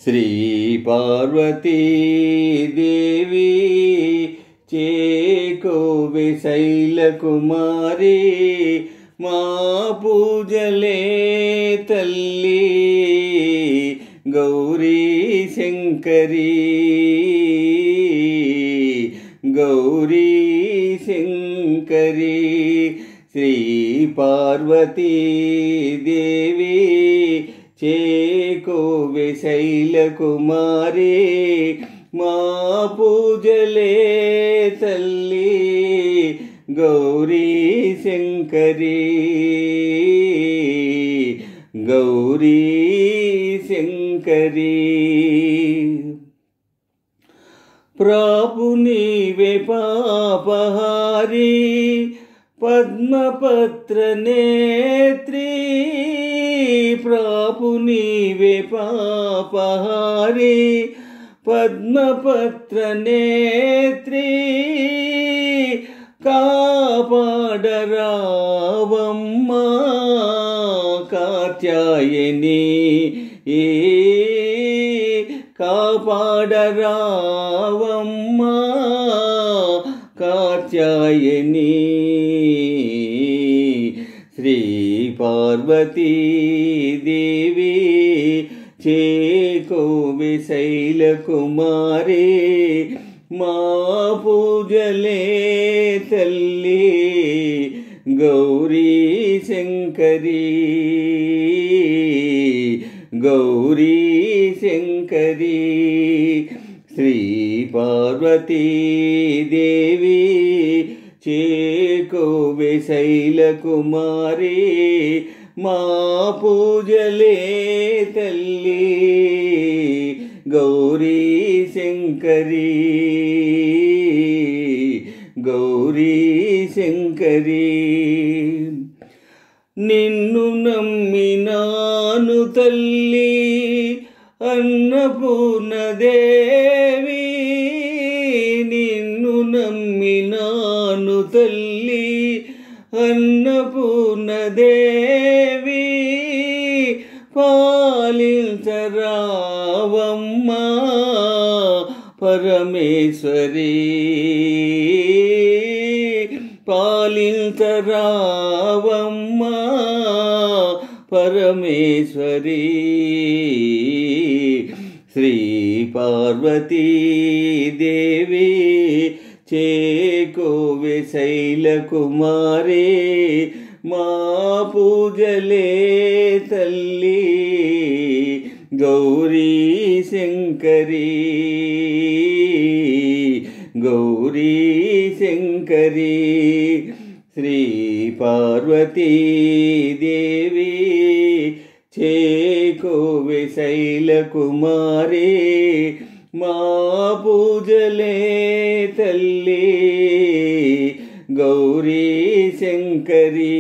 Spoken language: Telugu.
శ్రీ పార్వతీ దేవి చేకోవె శైలకుమారి మా పూజలే తల్లి గౌరీ శంకరీ గౌరీ శంకరీ శ్రీ పార్వతీ దేవి చేకోవె శైలకుమారి మా పూజలే తల్లి గౌరీ శంకరీ గౌరీ శంకరీ ప్రాపు నీవే పాపహారి పద్మపత్ర నేత్రీ ప్రాపు నీవే పాపహారి పద్మపత్ర నేత్రీ కాపాడరావమ్మా కాత్యాయని కాపాడరావమ్మా కాత్యాయని శ్రీ పార్వతీ దేవి చేకోవె శైలకుమారి మా పూజలే తల్లి గౌరీ శంకరీ గౌరీ శంకరీ శ్రీ పార్వతీ దేవి చేకోవె శైలకుమారి మా పూజలే తల్లి గౌరీ శంకరీ గౌరీ శంకరీ నిన్ను నమ్మినాను తల్లి అన్నపూర్ణదేవి నిన్ను నమ్మినాను తల్లి అన్నపూర్ణదేవి పాలించరావమ్మా పరమేశ్వరీ పాలించరావమ్మా పరమేశ్వరీ శ్రీ పార్వతీ దేవి చేకోవె శైలకుమారి మా పూజలే తల్లి గౌరీ శంకరీ గౌరీ శంకరీ శ్రీ పార్వతీ దేవి చేకోవె శైలకుమారి మా పూజలే తల్లి గౌరీ శంకరీ